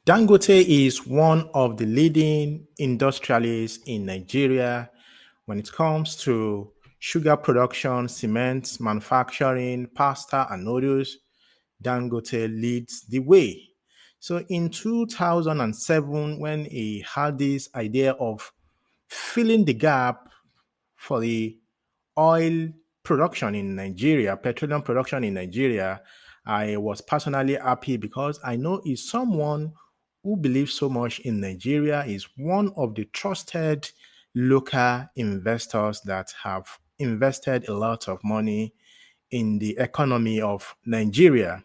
Dangote is one of the leading industrialists in Nigeria when it comes to sugar production, cement manufacturing, pasta, and noodles. Dangote leads the way. So in 2007, when he had this idea of filling the gap for the oil production in Nigeria, petroleum production in Nigeria, I was personally happy because I know he's someone who believes so much in Nigeria, is one of the trusted local investors that have invested a lot of money in the economy of Nigeria.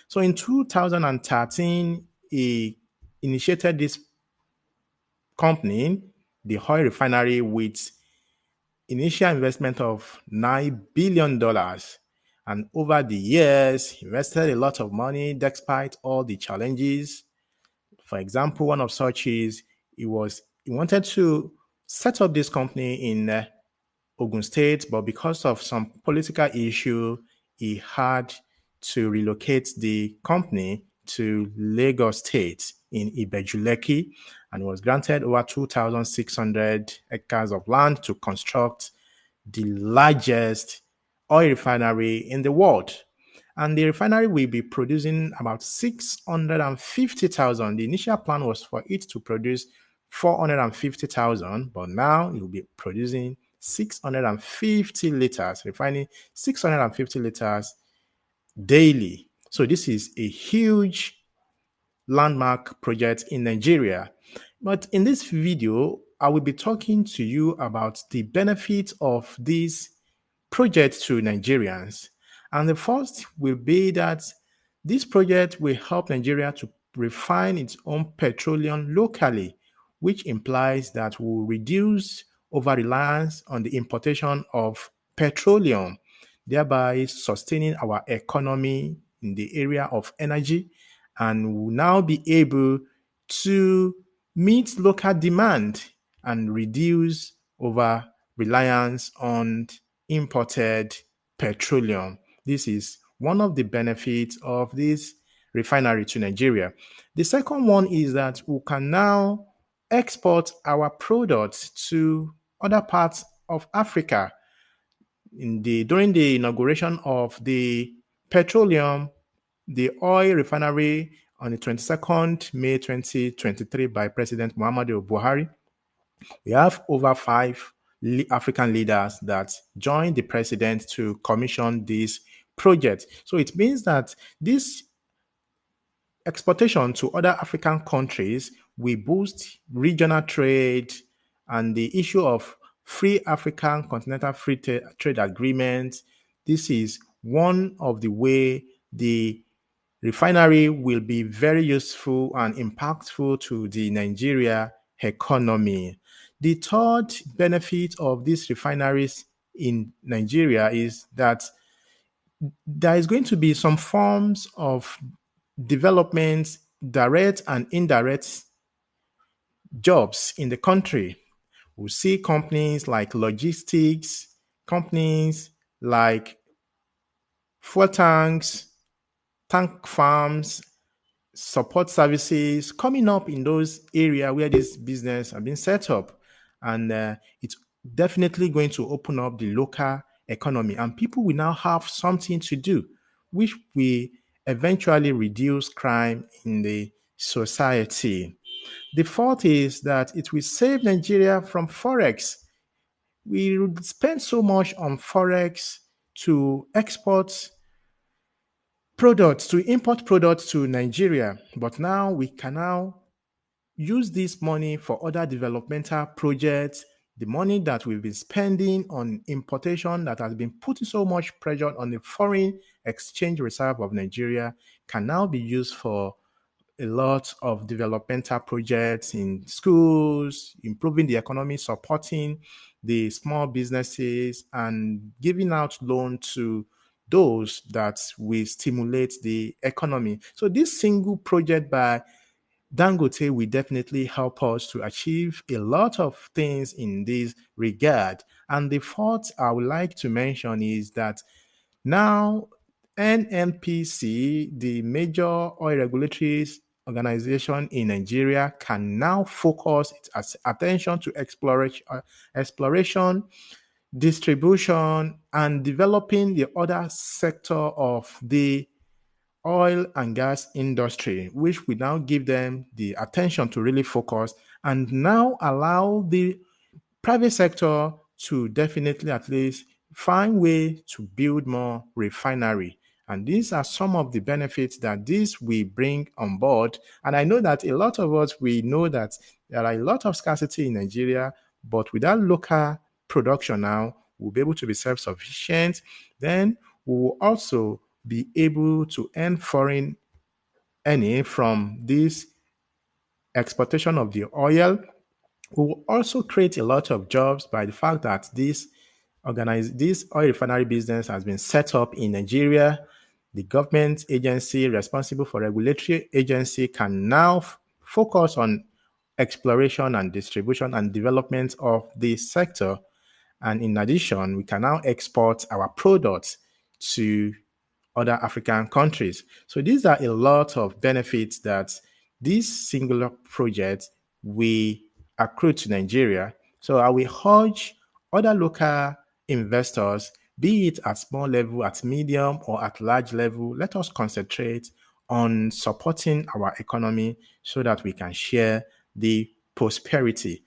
So in 2013, he initiated this company, the oil refinery, with initial investment of $9 billion. And over the years, he invested a lot of money despite all the challenges. For example, one of such is he wanted to set up this company in Ogun State, but because of some political issue, he had to relocate the company to Lagos State in Ibejuleki and was granted over 2,600 acres of land to construct the largest oil refinery in the world. And the refinery will be producing about 650,000. The initial plan was for it to produce 450,000, but now it will be producing 650 liters, refining 650 liters daily. So this is a huge landmark project in Nigeria. But in this video, I will be talking to you about the benefits of this project to Nigerians. And the first will be that this project will help Nigeria to refine its own petroleum locally, which implies that we'll reduce over reliance on the importation of petroleum, thereby sustaining our economy in the area of energy, and will now be able to meet local demand and reduce over reliance on imported petroleum. This is one of the benefits of this refinery to Nigeria. The second one is that we can now export our products to other parts of Africa. During the inauguration of the petroleum, the oil refinery on the 22nd May 2023 by President Muhammadu Buhari, we have over five African leaders that joined the president to commission this project. So it means that this exportation to other African countries will boost regional trade, and the issue of free African continental trade agreements. This is one of the way the refinery will be very useful and impactful to the Nigeria economy. The third benefit of these refineries in Nigeria is that there is going to be some forms of development, direct and indirect jobs in the country. We see companies like logistics, companies like fuel tanks, tank farms, support services coming up in those areas where this business have been set up, and it's definitely going to open up the local economy, and people will now have something to do, which will eventually reduce crime in the society. The fourth is that it will save Nigeria from forex. We spend so much on forex to export products, to import products to Nigeria, but now we can now use this money for other developmental projects. The money that we've been spending on importation that has been putting so much pressure on the foreign exchange reserve of Nigeria can now be used for a lot of developmental projects in schools, improving the economy, supporting the small businesses, and giving out loan to those that will stimulate the economy. So this single project by Dangote will definitely help us to achieve a lot of things in this regard. And the fourth I would like to mention is that now NNPC, the major oil regulatory organization in Nigeria can now focus its attention to exploration, distribution, and developing the other sector of the oil and gas industry, which will now give them the attention to really focus and now allow the private sector to definitely at least find way to build more refinery. And these are some of the benefits that this will bring on board. And I know that a lot of us, we know that there are a lot of scarcity in Nigeria, but without local production now, we'll be able to be self-sufficient. Then we will also be able to earn foreign earning from this exportation of the oil. We will also create a lot of jobs by the fact that this oil refinery business has been set up in Nigeria. The government agency responsible for regulatory agency can now focus on exploration and distribution and development of the sector. And in addition, we can now export our products to other African countries. So these are a lot of benefits that this singular project will accrue to Nigeria. So I will urge other local investors, be it at small level, at medium, or at large level, let us concentrate on supporting our economy so that we can share the prosperity.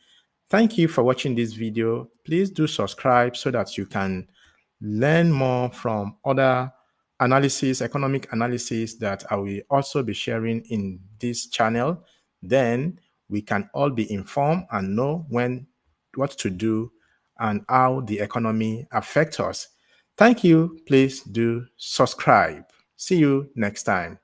Thank you for watching this video. Please do subscribe so that you can learn more from other analysis, economic analysis that I will also be sharing in this channel. Then we can all be informed and know what to do and how the economy affects us. Thank you. Please do subscribe. See you next time.